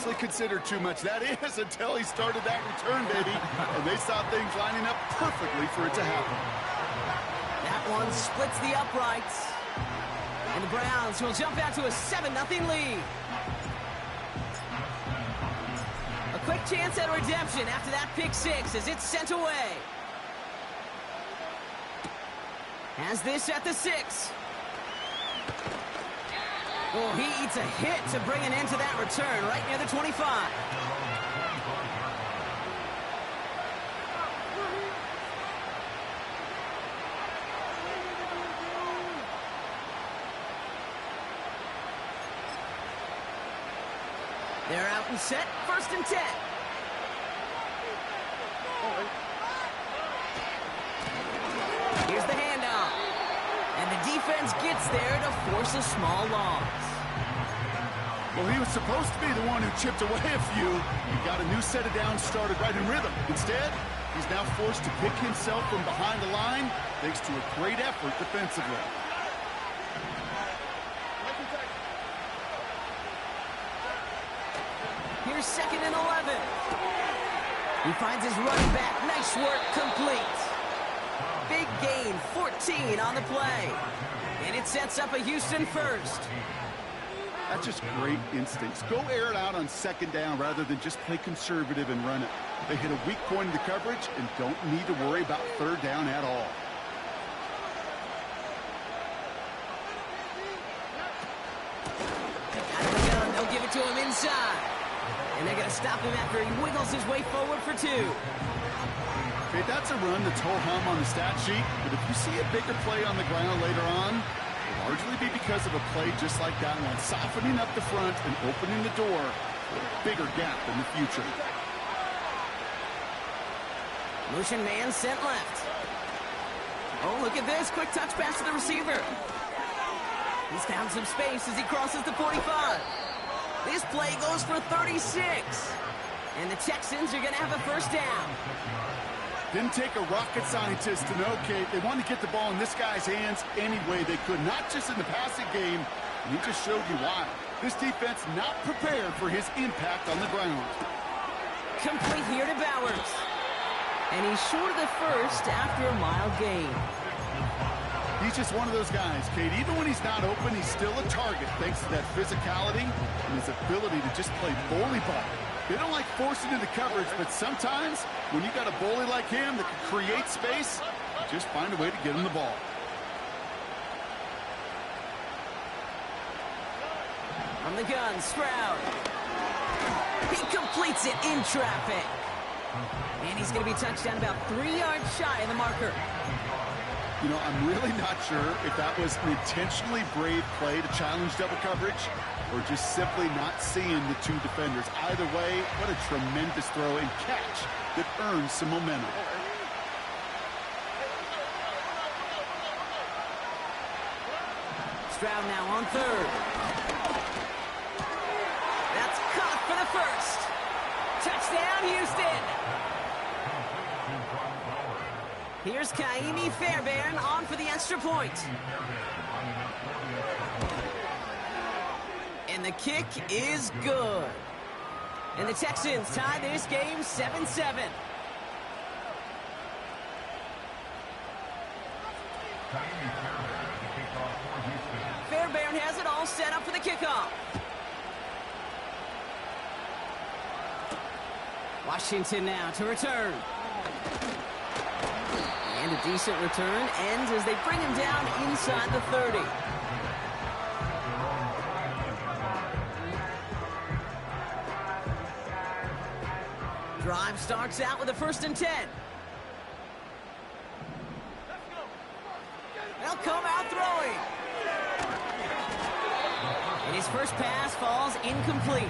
honestly considered too much. That is until he started that return, baby. And they saw things lining up perfectly for it to happen. That one splits the uprights. And the Browns will jump out to a 7-0 lead. A quick chance at redemption after that pick six as it's sent away. Has this at the 6. Oh, he eats a hit to bring an end to that return right near the 25. They're out and set, 1st and 10. Here's the handoff. And the defense gets there to force a small loss. Well, he was supposed to be the one who chipped away a few. He got a new set of downs started right in rhythm. Instead, he's now forced to pick himself from behind the line thanks to a great effort defensively. Here's 2nd and 11. He finds his running back. Nice work, complete. Big gain, 14 on the play. And it sets up a Houston first. That's just great instincts. Go air it out on 2nd down rather than just play conservative and run it. They hit a weak point in the coverage and don't need to worry about 3rd down at all. Out of the gun, they'll give it to him inside. And they're going to stop him after he wiggles his way forward for 2. Okay, that's a run that's ho-hum on the stat sheet, but if you see a bigger play on the ground later on, it'll largely be because of a play just like that one, softening up the front and opening the door for a bigger gap in the future. Motion man sent left. Oh, look at this. Quick touch pass to the receiver. He's found some space as he crosses the 45. This play goes for 36. And the Texans are going to have a 1st down. Didn't take a rocket scientist to know, Kate. They wanted to get the ball in this guy's hands any way they could, not just in the passing game. And he just showed you why. This defense not prepared for his impact on the ground. Complete here to Bowers. And he's short of the 1st after a mild gain. He's just one of those guys, Kate. Even when he's not open, he's still a target thanks to that physicality and his ability to just play bully ball. They don't like forcing into coverage, but sometimes when you got a bully like him that can create space, you just find a way to get him the ball. On the gun, Stroud. He completes it in traffic. And he's going to be touched down about 3 yards shy of the marker. You know, I'm really not sure if that was an intentionally brave play to challenge double coverage or just simply not seeing the 2 defenders. Either way, what a tremendous throw and catch that earns some momentum. Stroud now on 3rd. That's caught for the 1st. Touchdown, Houston. Here's Kaimi Fairbairn on for the extra point. And the kick is good. And the Texans tie this game 7-7. Fairbairn has it all set up for the kickoff. Washington now to return. And a decent return ends as they bring him down inside the 30. Drive starts out with a 1st and 10. They'll come out throwing. And his first pass falls incomplete.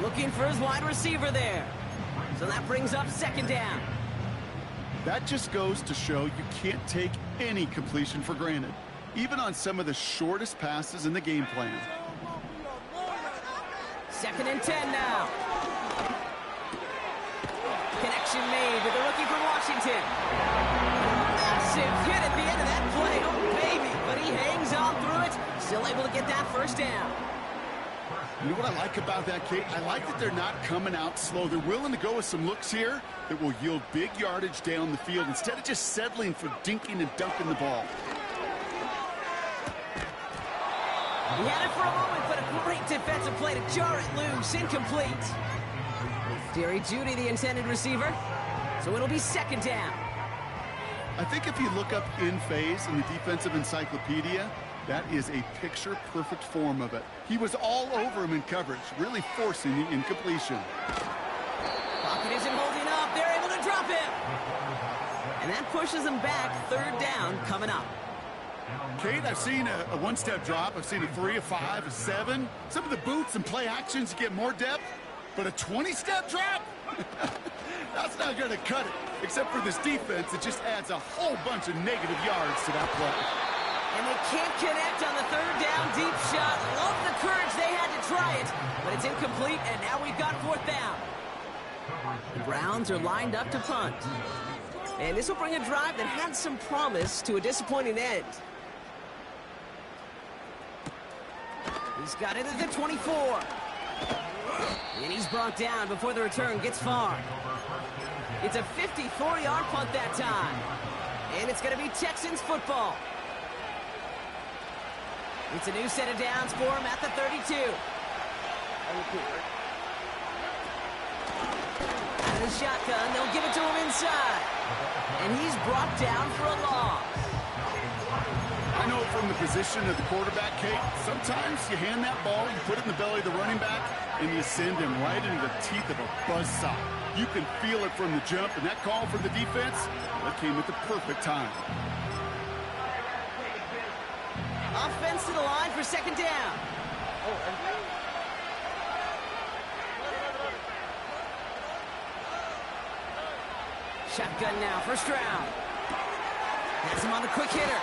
Looking for his wide receiver there. So that brings up 2nd down. That just goes to show you can't take any completion for granted, even on some of the shortest passes in the game plan. 2nd and 10 now. Connection made with the rookie from Washington. Massive hit at the end of that play. Oh, baby. But he hangs on through it. Still able to get that 1st down. You know what I like about that, Kate? I like that they're not coming out slow. They're willing to go with some looks here that will yield big yardage down the field instead of just settling for dinking and dunking the ball. He had it for a moment, but a great defensive play to jar it loose. Incomplete. Jerry Jeudy, the intended receiver. So it'll be second down. I think if you look up in phase in the defensive encyclopedia, that is a picture-perfect form of it. He was all over him in coverage, really forcing the incompletion. Pocket isn't holding up. They're able to drop him. And that pushes them back. Third down coming up. Kate, I've seen a one-step drop. I've seen a 3, a 5, a 7. Some of the boots and play actions get more depth, but a 20-step drop? That's not going to cut it. Except for this defense, it just adds a whole bunch of negative yards to that play. And they can't connect on the third down deep shot. Love the courage they had to try it, but it's incomplete, and now we've got fourth down. The Browns are lined up to punt. And this will bring a drive that had some promise to a disappointing end. He's got it at the 24. And he's brought down before the return gets far. It's a 54-yard punt that time. And it's going to be Texans football. It's a new set of downs for him at the 32. Out of the shotgun, they'll give it to him inside. And he's brought down for a loss. I know from the position of the quarterback, Kate, sometimes you hand that ball, you put it in the belly of the running back, and you send him right into the teeth of a buzzsaw. You can feel it from the jump, and that call from the defense, that came at the perfect time. Offense to the line for second down. Shotgun now, first round. Has him on the quick hitter.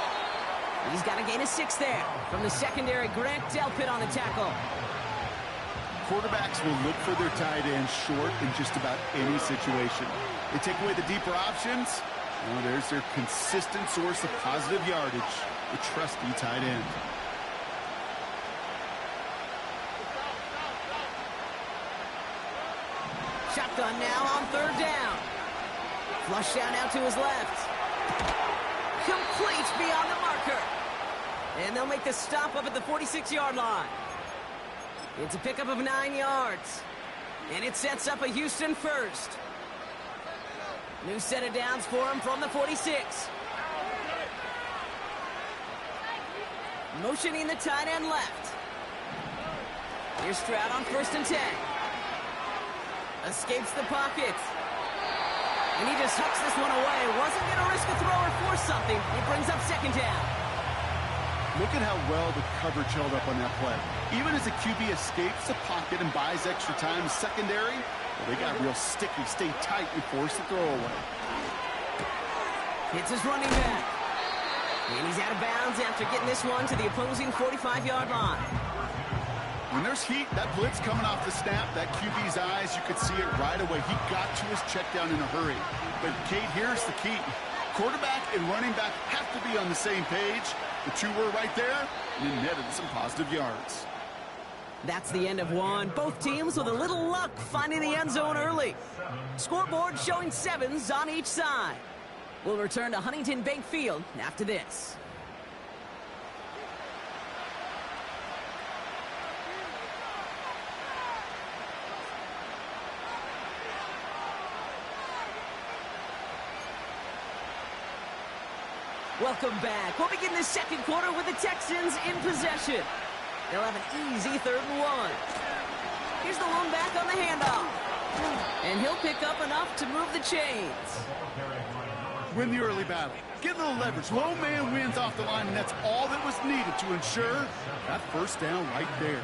He's got to gain a 6 there. From the secondary, Grant Delpit on the tackle. Quarterbacks will look for their tight end short in just about any situation. They take away the deeper options. Well, there's their consistent source of positive yardage, the trusty tight end. Shotgun now on third down. Flush down out to his left. Complete beyond the marker. And they'll make the stop up at the 46-yard line. It's a pickup of 9 yards. And it sets up a Houston first. New set of downs for him from the 46. Motioning the tight end left. Here's Stroud on 1st and 10. Escapes the pocket. And he just hooks this one away. Wasn't going to risk a throw or force something. It brings up second down. Look at how well the coverage held up on that play. Even as the QB escapes the pocket and buys extra time secondary, well, they got real sticky, stay tight, and force the throw away. Hits his running back. And he's out of bounds after getting this one to the opposing 45-yard line. When there's heat, that blitz coming off the snap, that QB's eyes, you could see it right away. He got to his check down in a hurry. But, Kate, here's the key. Quarterback and running back have to be on the same page. The two were right there, and it netted some positive yards. That's the end of one. Both teams with a little luck finding the end zone early. Scoreboard showing 7s on each side. We'll return to Huntington Bank Field after this. Welcome back. We'll begin the second quarter with the Texans in possession. They'll have an easy 3rd and 1. Here's the lone back on the handoff. And he'll pick up enough to move the chains. Win the early battle. Get a little leverage. Low man wins off the line, and that's all that was needed to ensure that first down right there.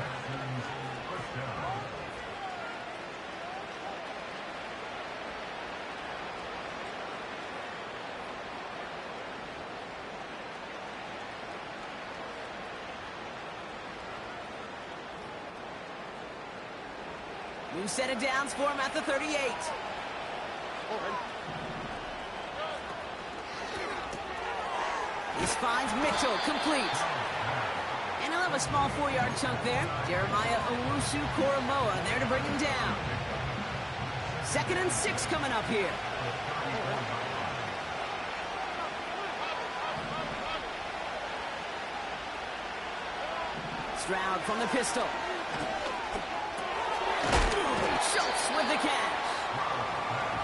New set of downs for him at the 38. This finds Mitchell complete. And he'll have a small 4-yard chunk there. Jeremiah Owusu-Koramoah there to bring him down. 2nd and 6 coming up here. Stroud from the pistol. Schultz with the catch.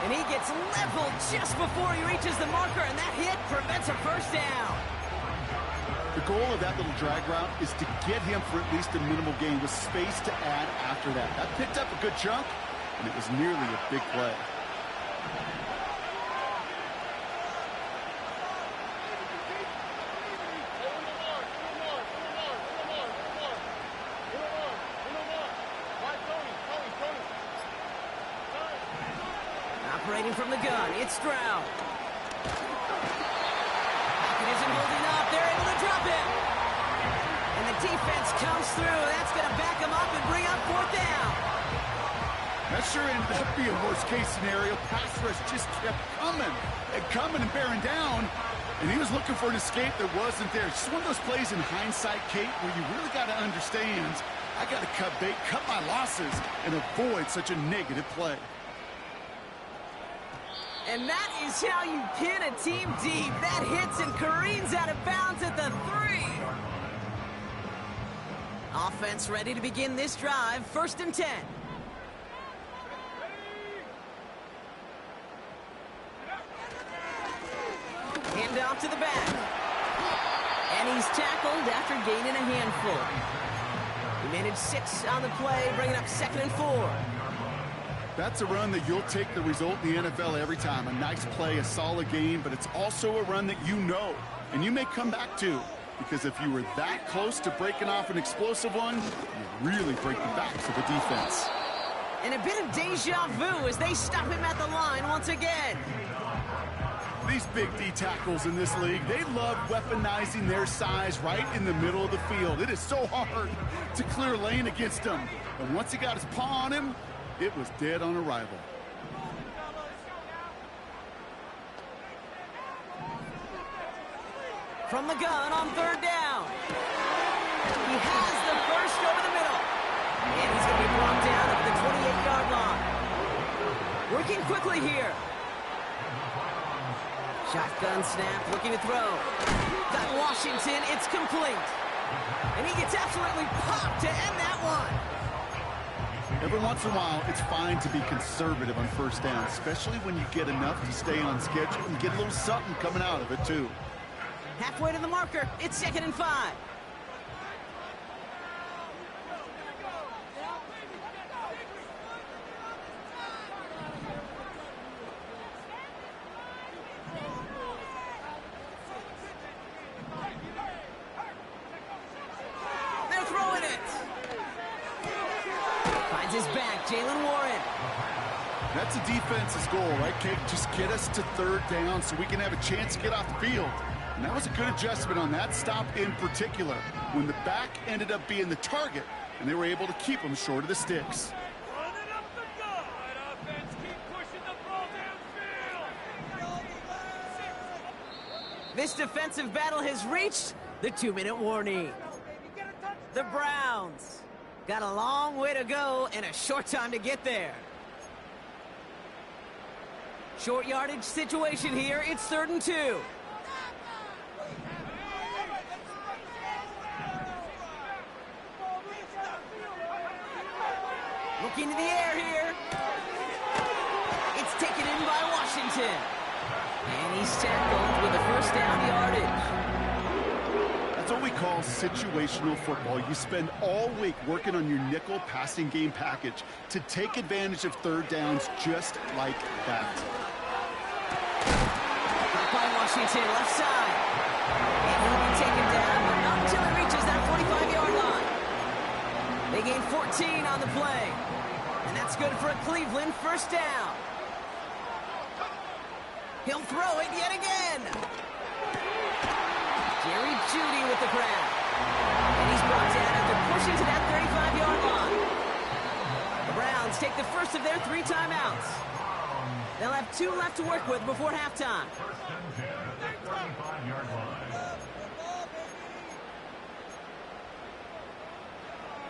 And he gets leveled just before he reaches the marker, and that hit prevents a first down. The goal of that little drag route is to get him for at least a minimal gain with space to add after that. That picked up a good chunk, and it was nearly a big play. Operating from the gun, it's Stroud. It isn't holding up. They're able to drop him. And the defense comes through. That's going to back him up and bring up 4th down. That sure ended up being a worst-case scenario. Pass rush just kept coming and bearing down. And he was looking for an escape that wasn't there. Just one of those plays in hindsight, Kate, where you really got to understand, I got to cut bait, cut my losses, and avoid such a negative play. And that is how you pin a team deep. That hits and careens out of bounds at the 3. Offense ready to begin this drive. 1st and 10. Hand off to the back. And he's tackled after gaining a handful. He managed 6 on the play, bringing up 2nd and 4. That's a run that you'll take the result in the NFL every time. A nice play, a solid game, but it's also a run that you know, and you may come back to, because if you were that close to breaking off an explosive one, you really break the backs of the defense. And a bit of deja vu as they stop him at the line once again. These big D tackles in this league, they love weaponizing their size right in the middle of the field. It is so hard to clear lane against them. And once he got his paw on him, it was dead on arrival. From the gun on 3rd down. He has the first over the middle. And he's going to be brought down at the 28-yard line. Working quickly here. Shotgun snap, looking to throw. Got Washington, it's complete. And he gets absolutely popped to end that one. Every once in a while, it's fine to be conservative on 1st down, especially when you get enough to stay on schedule and get a little something coming out of it, too. Halfway to the marker, it's 2nd and 5. They're throwing it. Finds his back, Jalen Warren. That's a defense's goal, right, Kate? Just get us to 3rd down so we can have a chance to get off the field. And that was a good adjustment on that stop in particular, when the back ended up being the target, and they were able to keep him short of the sticks. Running up the gut. Right, offense, keep pushing the ball downfield. This defensive battle has reached the 2-minute warning. The Browns got a long way to go and a short time to get there. Short yardage situation here. It's 3rd and 2. Looking to the air here. It's taken in by Washington. And he's tackled with a 1st down yardage. That's what we call situational football. You spend all week working on your nickel passing game package to take advantage of 3rd downs just like that. By Washington, left side. And he'll be taken down, but not until he reaches that 45-yard line. They gain 14 on the play. And that's good for a Cleveland 1st down. He'll throw it yet again. Jerry Jeudy with the grab. And he's brought down after pushing to that 35-yard line. The Browns take the first of their 3 timeouts. They'll have 2 left to work with before halftime.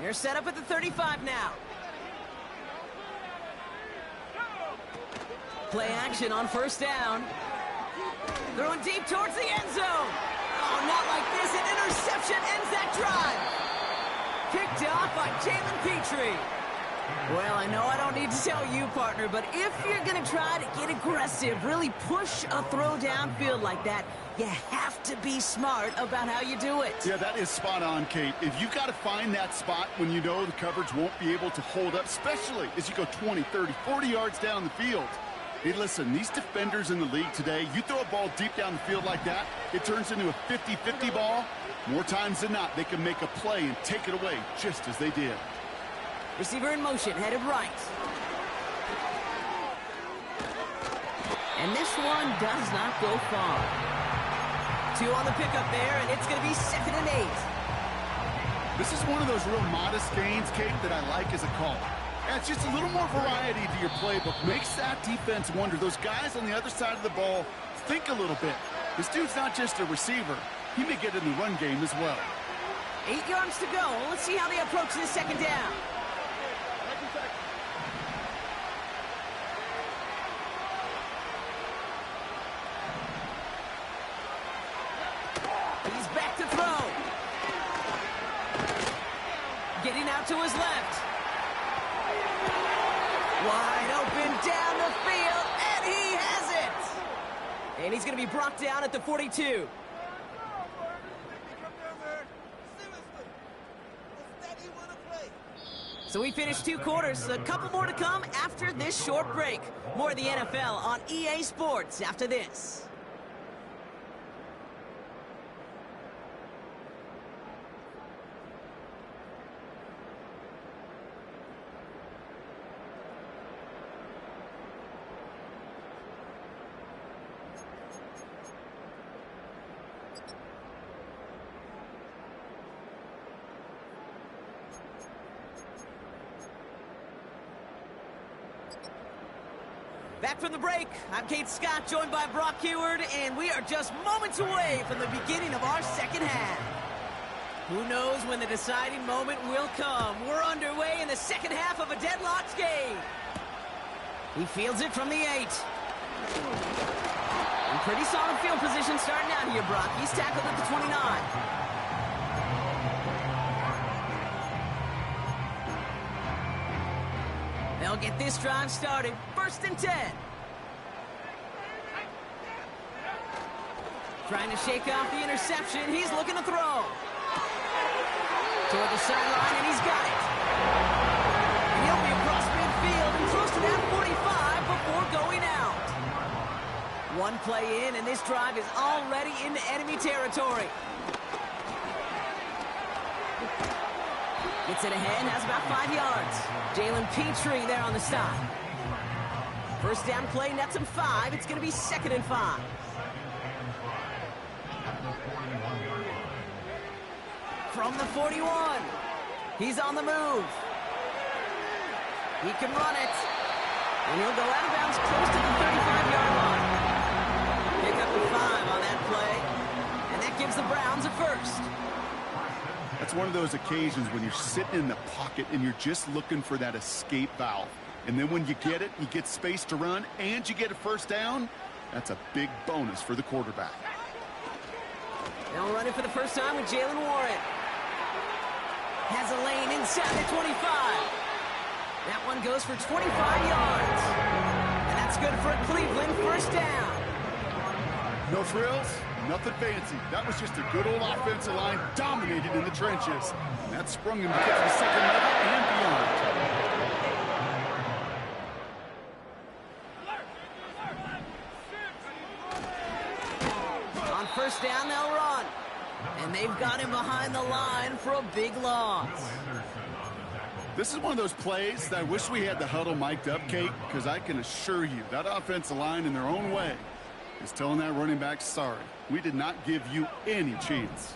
They're set up at the 35 now. Play action on first down. Throwing deep towards the end zone. Oh, not like this. An interception ends that drive. Picked off by Jalen Petrie. Well, I know I don't need to tell you, partner, but if you're going to try to get aggressive, really push a throw downfield like that, you have to be smart about how you do it. Yeah, that is spot on, Kate. If you've got to find that spot when you know the coverage won't be able to hold up, especially as you go 20, 30, 40 yards down the field. Hey, listen, these defenders in the league today, you throw a ball deep down the field like that, it turns into a 50-50 ball. More times than not, they can make a play and take it away just as they did. Receiver in motion, headed right. And this one does not go far. 2 on the pickup there, and it's going to be 2nd and 8. This is one of those real modest gains, Kate, that I like as a call. Yeah, it's just a little more variety to your playbook. Makes that defense wonder. Those guys on the other side of the ball think a little bit. This dude's not just a receiver. He may get in the run game as well. 8 yards to go. Let's see how they approach this 2nd down. He's back to throw. Getting out to his left. Wide open down the field, and he has it. And he's going to be brought down at the 42. So we finished 2 quarters. A couple more to come after this short break. More of the NFL on EA Sports after this. Back from the break, I'm Kate Scott, joined by Brock Heward, and we are just moments away from the beginning of our 2nd half. Who knows when the deciding moment will come? We're underway in the 2nd half of a deadlocked game. He fields it from the 8. And pretty solid field position starting out here, Brock. He's tackled at the 29. They'll get this drive started. 1st and 10. Trying to shake off the interception. He's looking to throw. Toward the sideline, and he's got it. And he'll be across midfield and close to that 45 before going out. 1 play in, and this drive is already into enemy territory. Gets it ahead, has about 5 yards. Jalen Petrie there on the stop. 1st down play, nets him 5. It's going to be 2nd and 5. From the 41. He's on the move. He can run it. And he'll go out of bounds close to the 35-yard line. Pick up a 5 on that play. And that gives the Browns a 1st. That's one of those occasions when you're sitting in the pocket and you're just looking for that escape valve. And then when you get it, you get space to run, and you get a 1st down, that's a big bonus for the quarterback. They'll run it for the first time with Jalen Warren. Has a lane inside the 25. That one goes for 25 yards. And that's good for a Cleveland 1st down. No frills, nothing fancy. That was just a good old offensive line dominated in the trenches. And that sprung him to get to the 2nd level and beyond. On 1st down, they'll run. And they've got him behind the line for a big loss. This is one of those plays that I wish we had the huddle mic'd up, Kate, because I can assure you that offensive line in their own way is telling that running back, sorry, we did not give you any chance.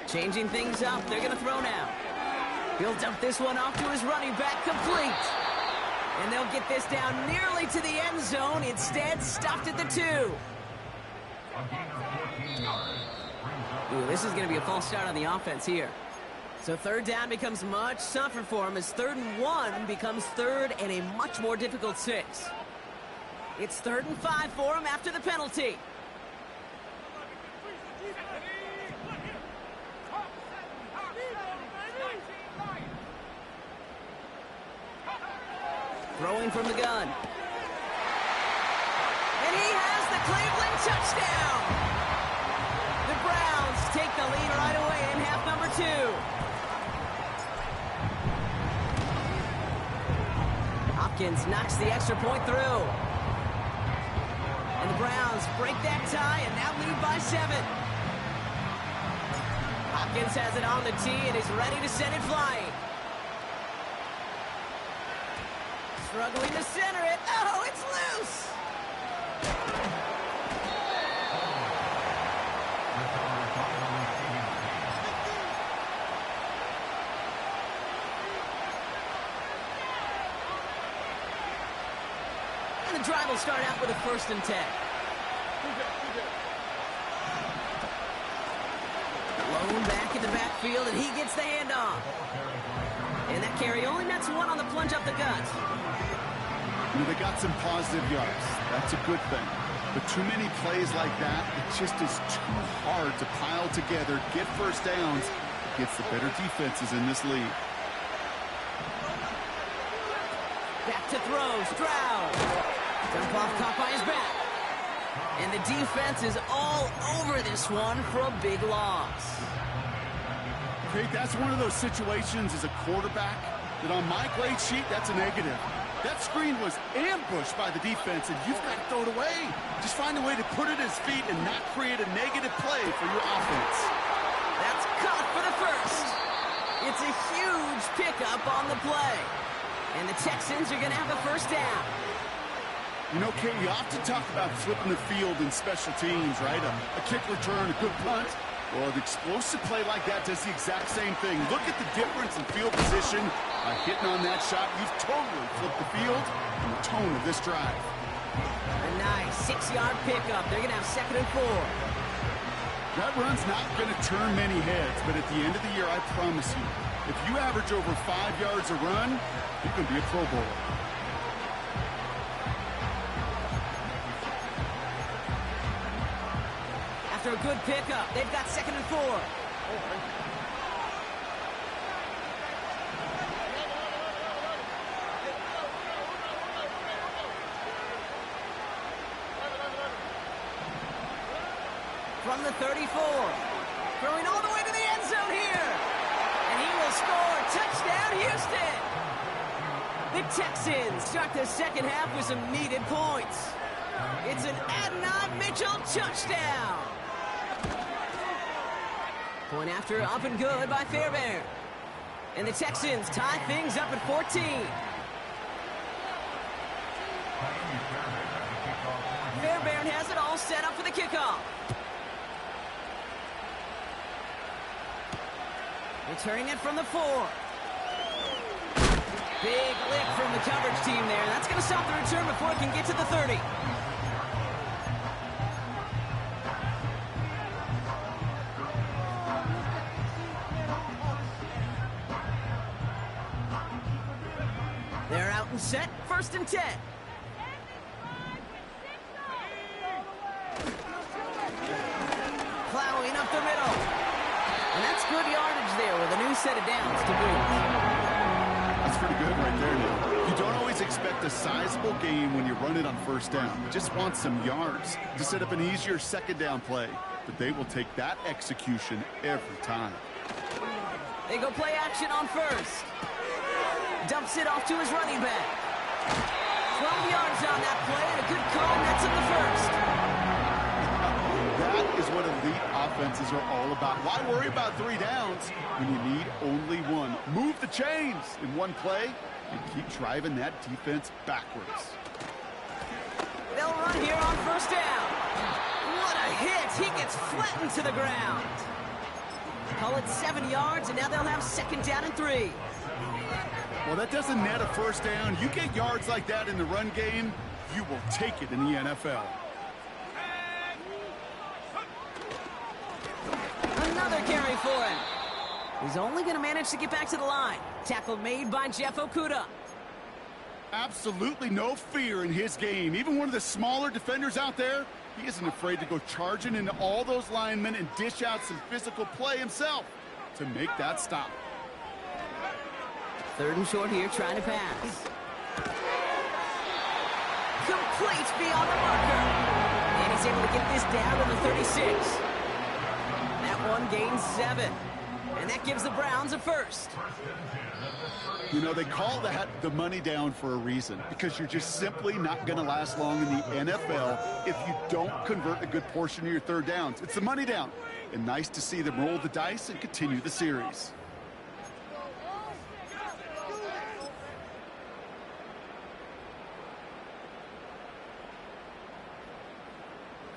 Changing things up, they're going to throw now. He'll dump this one off to his running back, complete. And they'll get this down nearly to the end zone. Instead, stopped at the 2. Ooh, this is going to be a false start on the offense here. So third down becomes much tougher for him as 3rd and 1 becomes 3rd and a much more difficult 6. It's 3rd and 5 for him after the penalty. Throwing from the gun. And he has the Cleveland touchdown. The Browns take the lead right away in half number 2. Hopkins knocks the extra point through. And the Browns break that tie and now lead by 7. Hopkins has it on the tee and is ready to send it flying. Struggling to center it. Oh, it's loose. And the drive will start out with a 1st and 10. Lone back in the backfield, and he gets the handoff. And that carry only nets 1 on the plunge up the gut. They got some positive yards. That's a good thing. But too many plays like that, it just is too hard to pile together, get first downs against the better defenses in this league. Back to throw, Stroud. Dump off caught by his back. And the defense is all over this one for a big loss. Okay, that's one of those situations as a quarterback that on my grade sheet, that's a negative. That screen was ambushed by the defense, and you've got to throw it away. Just find a way to put it at his feet and not create a negative play for your offense. That's caught for the 1st. It's a huge pickup on the play. And the Texans are going to have a 1st down. You know, Kate, you often talk about flipping the field in special teams, right? A kick return, a good punt. Well, an explosive play like that does the exact same thing. Look at the difference in field position. By hitting on that shot, you've totally flipped the field and the tone of this drive. A nice 6-yard pickup. They're going to have 2nd and 4. That run's not going to turn many heads, but at the end of the year, I promise you, if you average over 5 yards a run, you're going to be a Pro Bowler. After a good pickup, they've got 2nd and 4. From the 34. Throwing all the way to the end zone here. And he will score. Touchdown, Houston. The Texans start the 2nd half with some needed points. It's an Adnan Mitchell touchdown. Point after up and good by Fairbairn. And the Texans tie things up at 14. Fairbairn has it all set up for the kickoff. Returning it from the 4. Big lick from the coverage team there. That's going to stop the return before it can get to the 30. They're out and set. 1st and 10. Plowing up the middle. And that's good yardage there with a new set of downs to boot. That's pretty good right there now. You don't always expect a sizable gain when you run it on 1st down. You just want some yards to set up an easier 2nd down play. But they will take that execution every time. They go play action on 1st. Dumps it off to his running back. 12 yards on that play and a good call. That's in the 1st. That is what elite offenses are all about. Why worry about 3 downs when you need only 1? Move the chains in one play and keep driving that defense backwards. They'll run here on 1st down. What a hit. He gets flattened to the ground. Call it 7 yards, and now they'll have 2nd down and 3. Well, that doesn't net a 1st down. You get yards like that in the run game, you will take it in the NFL. another carry for him. He's only going to manage to get back to the line. Tackle made by Jeff Okuda. Absolutely no fear in his game. Even one of the smaller defenders out there, he isn't afraid to go charging into all those linemen and dish out some physical play himself to make that stop. 3rd and short here, trying to pass. Complete beyond the marker. And he's able to get this down to the 36. That one gains 7. And that gives the Browns a first. You know, they call that the money down for a reason, because you're just simply not going to last long in the NFL if you don't convert a good portion of your 3rd downs. It's the money down. And nice to see them roll the dice and continue the series.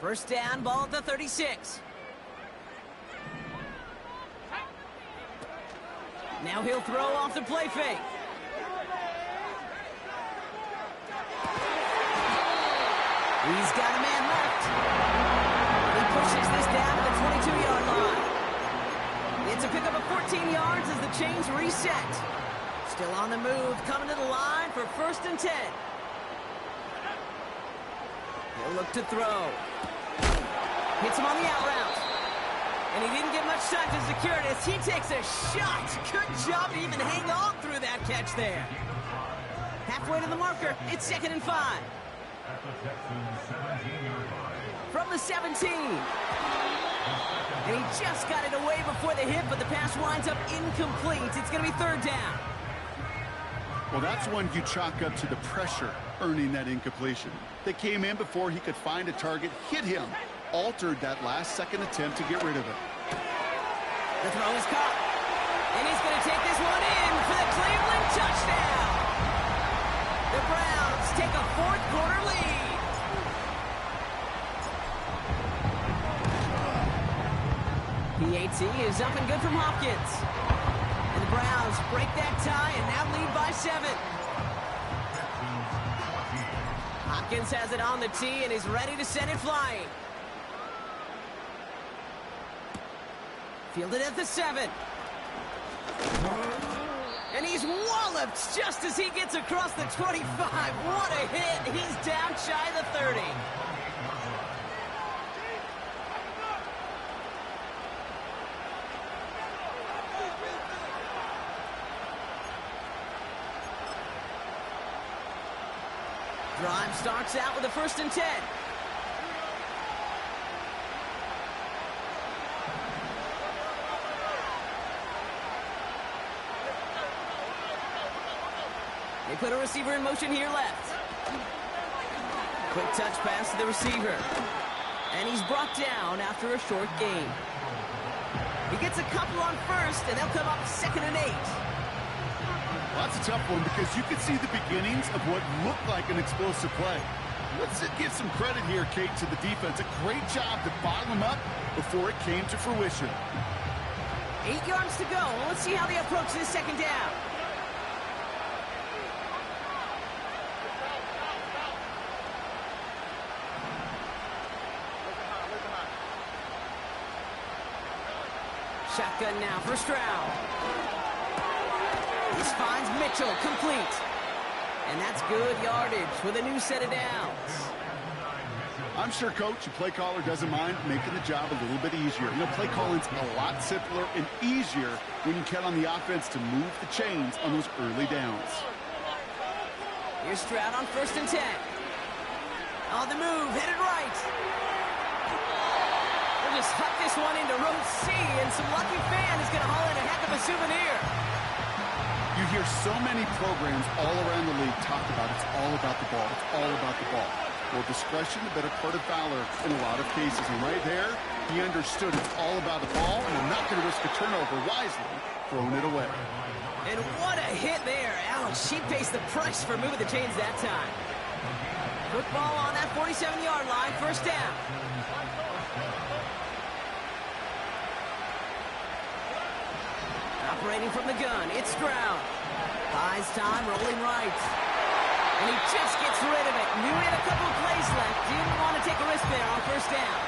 First down, ball at the 36. Now he'll throw off the play fake. He's got a man left. He pushes this down to the 22-yard line. It's a pickup of 14 yards as the chains reset. Still on the move, coming to the line for 1st and 10. He'll look to throw. Hits him on the out route. And he didn't get much time to secure it as he takes a shot. Good job to even hang on through that catch there. Halfway to the marker, it's 2nd and 5. From the 17. And he just got it away before the hit, but the pass winds up incomplete. It's going to be 3rd down. Well, that's one you chalk up to the pressure earning that incompletion. They came in before he could find a target, hit him, altered that last-second attempt to get rid of it. The throw is caught. And he's going to take this one in for the Cleveland touchdown. The Browns take a 4th quarter lead. PAT is up and good from Hopkins. And the Browns break that tie and now lead by 7. Hopkins has it on the tee and is ready to send it flying. Fielded at the 7. And he's walloped just as he gets across the 25. What a hit. He's down shy of the 30. Drive starts out with a 1st and 10. They put a receiver in motion here left. Quick touch pass to the receiver. And he's brought down after a short gain. He gets a couple on 1st, and they'll come up 2nd and 8. Well, that's a tough one because you could see the beginnings of what looked like an explosive play. Let's give some credit here, Kate, to the defense. A great job to bottle him up before it came to fruition. 8 yards to go. Let's see how they approach this 2nd down. Shotgun now for Stroud. This finds Mitchell complete. And that's good yardage with a new set of downs. I'm sure, Coach, your play caller doesn't mind making the job a little bit easier. You know, play calling's a lot simpler and easier when you count on the offense to move the chains on those early downs. Here's Stroud on 1st and 10. On the move, headed right. We'll just huck this one into row C, and some lucky fan is going to haul in a heck of a souvenir. You hear so many programs all around the league talk about it's all about the ball. It's all about the ball. Well, discretion, the better part of valor in a lot of cases. And right there, he understood it's all about the ball, and I'm not going to risk a turnover wisely, throwing it away. And what a hit there. Ouch, she pays the price for moving the chains that time. Football on that 47-yard line, 1st down. Operating from the gun, it's Stroud. Buys time, rolling right. And he just gets rid of it. Knew he had a couple of plays left. Didn't want to take a risk there on 1st down.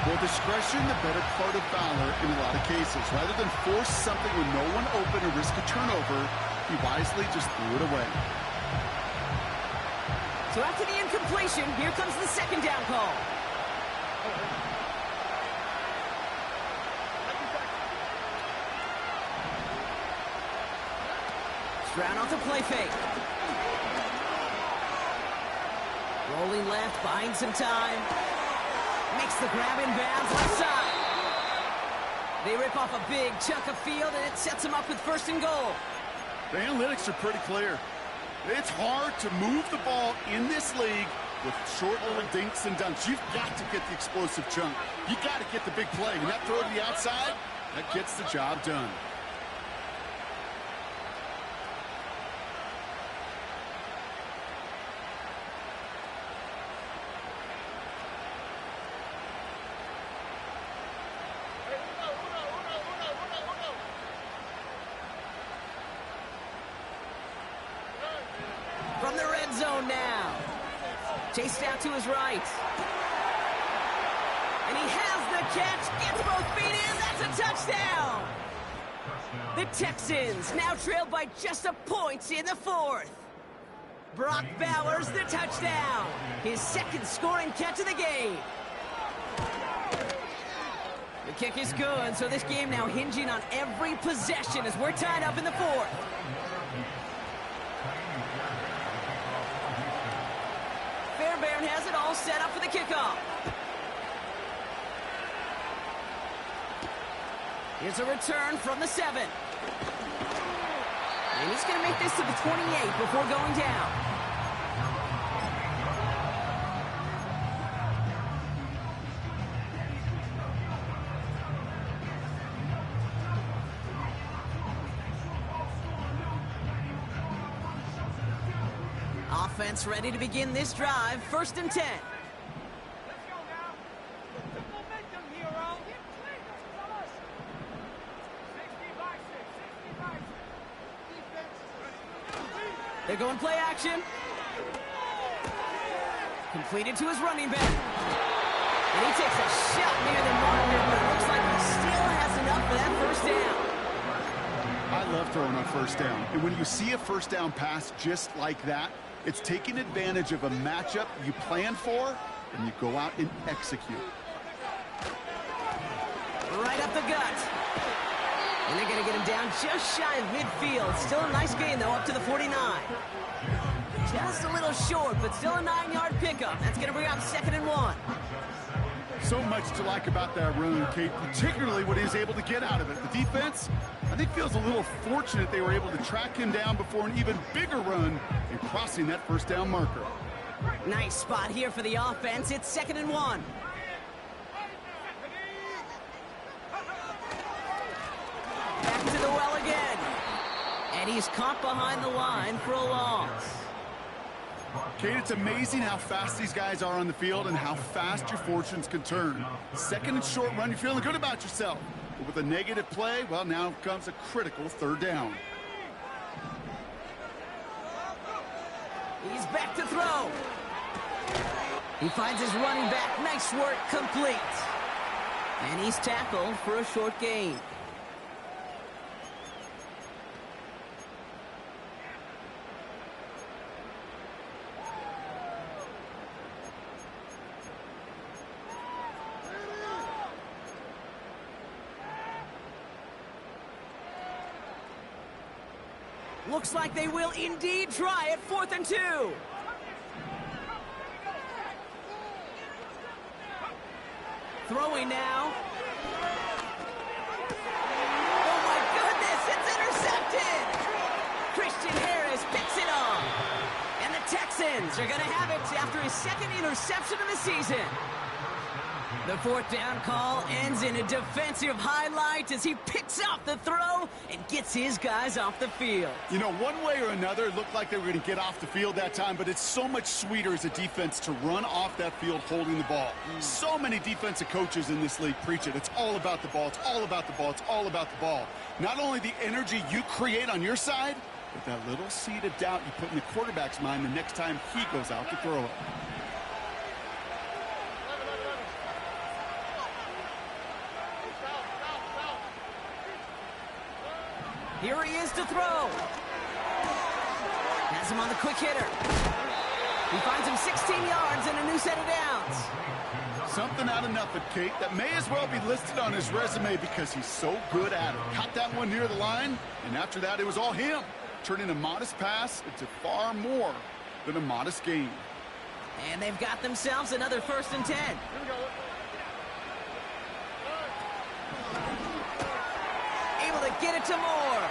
Well, discretion, the better part of valor in a lot of cases. Rather than force something with no one open or risk a turnover, he wisely just threw it away. So after the incompletion, here comes the second down call. Stroud off the play fake. Rolling left, buying some time. Makes the grab in bounds left side. They rip off a big chunk of field, and it sets them up with 1st and goal. The analytics are pretty clear. It's hard to move the ball in this league with short little dinks and dunks. You've got to get the explosive chunk. You got to get the big play. And that throw to the outside, that gets the job done. From the red zone now. Chased out to his right. And he has the catch. Gets both feet in. That's a touchdown. The Texans now trailed by just a point in the 4th. Brock Bowers, the touchdown. His 2nd scoring catch of the game. The kick is good, so this game now hinging on every possession as we're tied up in the 4th. Fairbairn has it all set up for the kickoff. Here's a return from the 7. And he's going to make this to the 28 before going down. Offense ready to begin this drive. 1st and 10. Let's go now. The momentum here, Earl. 60-6. They're going play action. Completed to his running back. And he takes a shot near the marker, but it looks like he still has enough for that 1st down. I love throwing on 1st down. And when you see a 1st down pass just like that, it's taking advantage of a matchup you plan for, and you go out and execute. Right up the gut. And they're going to get him down just shy of midfield. Still a nice gain, though, up to the 49. Just a little short, but still a 9-yard pickup. That's going to bring up 2nd and 1. So much to like about that run, Kate, particularly what he was able to get out of it. The defense, I think, feels a little fortunate they were able to track him down before an even bigger run and crossing that 1st down marker. Nice spot here for the offense. It's 2nd and 1. Back to the well again. And he's caught behind the line for a loss. Kate, it's amazing how fast these guys are on the field and how fast your fortunes can turn. 2nd and short run, you're feeling good about yourself. But with a negative play, well, now comes a critical 3rd down. He's back to throw. He finds his running back. Nice work, complete. And he's tackled for a short gain. Looks like they will indeed try it. 4th and 2. Throwing now. Oh my goodness, it's intercepted! Christian Harris picks it off. And the Texans are going to have it after his 2nd interception of the season. The 4th down call ends in a defensive highlight as he picks off the throw and gets his guys off the field. You know, one way or another, it looked like they were going to get off the field that time, but it's so much sweeter as a defense to run off that field holding the ball. So many defensive coaches in this league preach it. It's all about the ball. It's all about the ball. It's all about the ball. Not only the energy you create on your side, but that little seed of doubt you put in the quarterback's mind the next time he goes out to throw it. Here he is to throw. Has him on the quick hitter. He finds him 16 yards and a new set of downs. Something out of nothing, Kate, that may as well be listed on his resume because he's so good at it. Caught that one near the line, and after that, it was all him. Turning a modest pass into far more than a modest gain. And they've got themselves another 1st and 10. Here we go. Able to get it to Moore.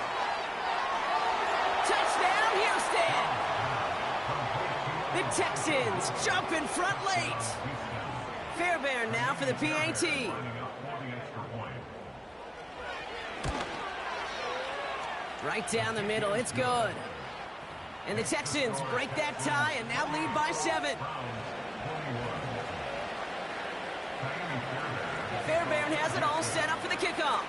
Touchdown, Houston! The Texans jump in front late. Fairbairn now for the PAT. Right down the middle, it's good. And the Texans break that tie and now lead by 7. Fairbairn has it all set up for the kickoff.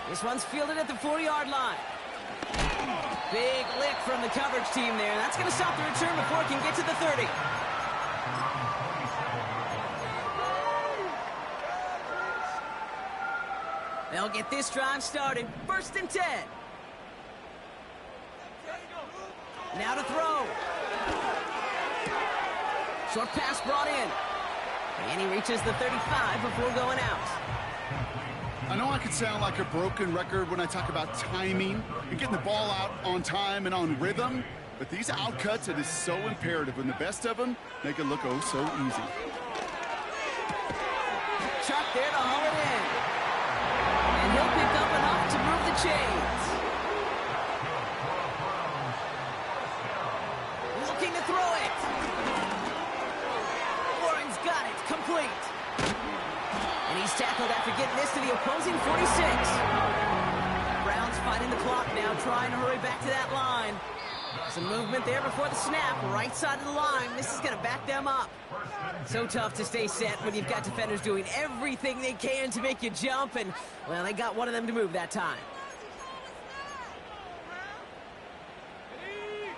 This one's fielded at the 4-yard line. Big lick from the coverage team there. That's going to stop the return before it can get to the 30. They'll get this drive started. 1st and 10. Now to throw. Short pass brought in. And he reaches the 35 before going out. I know I could sound like a broken record when I talk about timing and getting the ball out on time and on rhythm, but these outcuts, it is so imperative, and the best of them make it look oh so easy. Chuck there to haul it in. And he'll pick up enough to move the chains. Looking to throw it. Warren's got it, complete. And he's tackled after getting this to the opposing 46. Browns fighting the clock now, trying to hurry back to that line. Some movement there before the snap, right side of the line. This is going to back them up. So tough to stay set when you've got defenders doing everything they can to make you jump, and, well, they got one of them to move that time.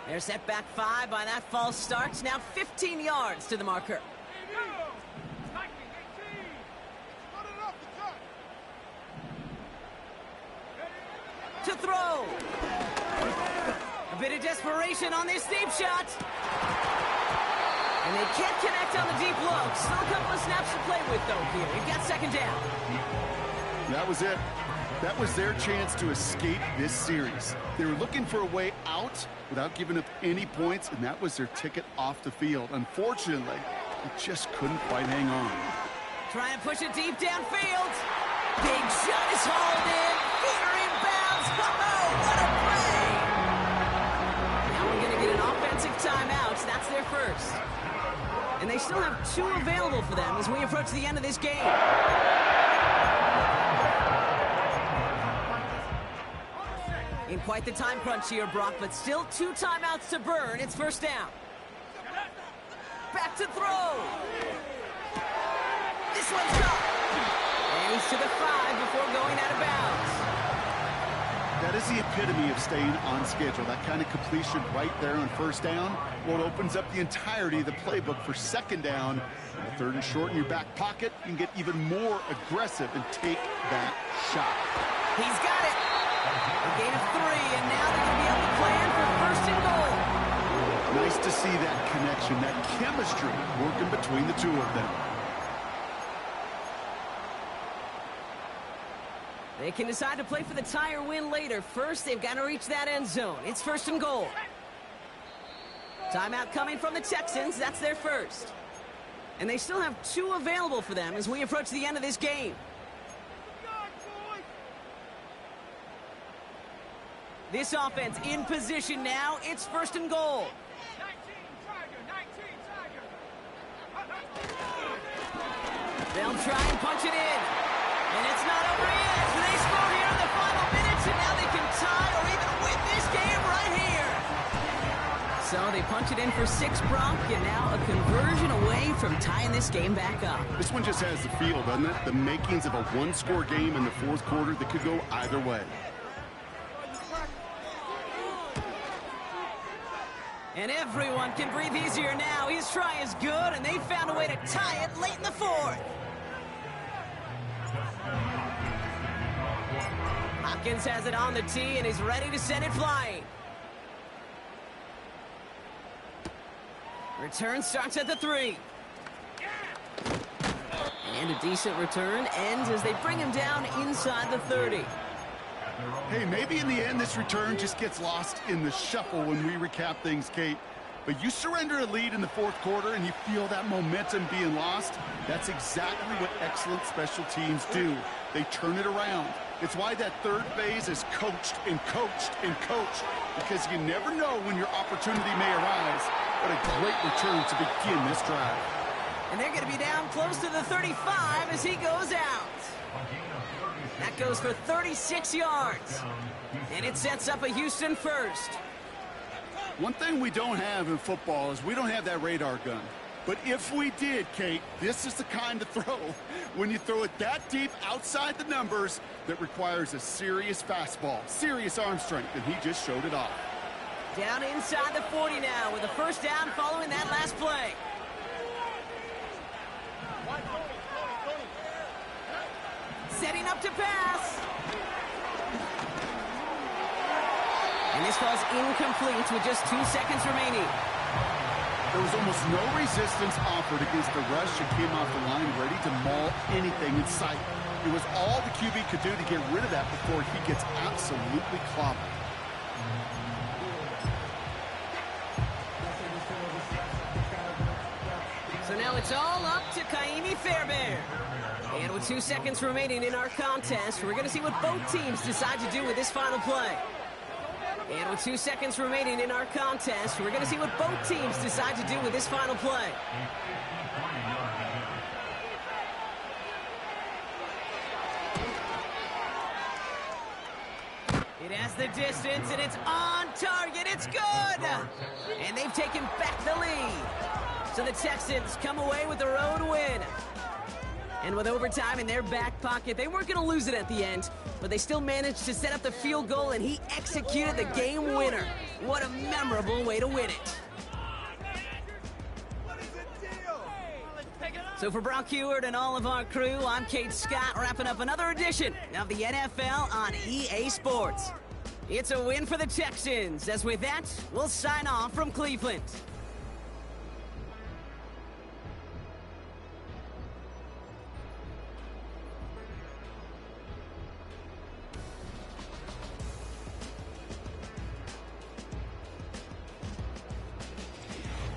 They're set back 5 by that false start. Now 15 yards to the marker. To throw. A bit of desperation on this deep shot. And they can't connect on the deep low. Still a couple of snaps to play with, though, here. You've got 2nd down. That was it. That was their chance to escape this series. They were looking for a way out without giving up any points, and that was their ticket off the field. Unfortunately, they just couldn't quite hang on. Trying to push it deep downfield. Big shot is hauled in. Feeder inbounds. Oh, what a play! Now we're going to get an offensive timeout. That's their 1st. And they still have 2 available for them as we approach the end of this game. In quite the time crunch here, Brock, but still 2 timeouts to burn. It's 1st down. Back to throw. This one's gone. And he's to the 5 before going out of bounds. That is the epitome of staying on schedule. That kind of completion right there on 1st down. Well, it opens up the entirety of the playbook for 2nd down. 3rd and short in your back pocket. You can get even more aggressive and take that shot. He's got it. A gain of 3, and now they're going to be able to plan for 1st and goal. Nice to see that connection, that chemistry working between the 2 of them. They can decide to play for the tie or win later. First, they've got to reach that end zone. It's 1st and goal. Timeout coming from the Texans. That's their 1st. And they still have 2 available for them as we approach the end of this game. This offense in position now. It's 1st and goal. 19 Tiger. They'll try and punch it in. And it's not over yet. They score here in the final minutes, and now they can tie or even win this game right here. So they punch it in for 6, Brock, and now a conversion away from tying this game back up. This one just has the feel, doesn't it? The makings of a 1-score game in the 4th quarter that could go either way. And everyone can breathe easier now. His try is good, and they found a way to tie it late in the 4th. Watkins has it on the tee, and he's ready to send it flying. Return starts at the 3. And a decent return ends as they bring him down inside the 30. Hey, maybe in the end this return just gets lost in the shuffle when we recap things, Kate. But you surrender a lead in the fourth quarter and you feel that momentum being lost. That's exactly what excellent special teams do. They turn it around. It's why that third phase is coached and coached and coached, because you never know when your opportunity may arise. What a great return to begin this drive. And they're going to be down close to the 35 as he goes out. That goes for 36 yards. And it sets up a Houston first. One thing we don't have in football is we don't have that radar gun. But if we did, Kate, this is the kind of throw, when you throw it that deep outside the numbers, that requires a serious fastball, serious arm strength, and he just showed it off. Down inside the 40 now with a first down following that last play. Setting up to pass. And this falls incomplete with just 2 seconds remaining. There was almost no resistance offered against the rush that came off the line ready to maul anything in sight. It was all the QB could do to get rid of that before he gets absolutely clobbered. So now it's all up to Kaimi Fairbairn. And with 2 seconds remaining in our contest, we're going to see what both teams decide to do with this final play. And with 2 seconds remaining in our contest, we're going to see what both teams decide to do with this final play. It has the distance, and it's on target. It's good! And they've taken back the lead. So the Texans come away with the road win. And with overtime in their back pocket, they weren't going to lose it at the end, but they still managed to set up the field goal, and he executed the game winner. What a memorable way to win it. So for Brock Heward and all of our crew, I'm Kate Scott, wrapping up another edition of the NFL on EA Sports. It's a win for the Texans, as with that, we'll sign off from Cleveland.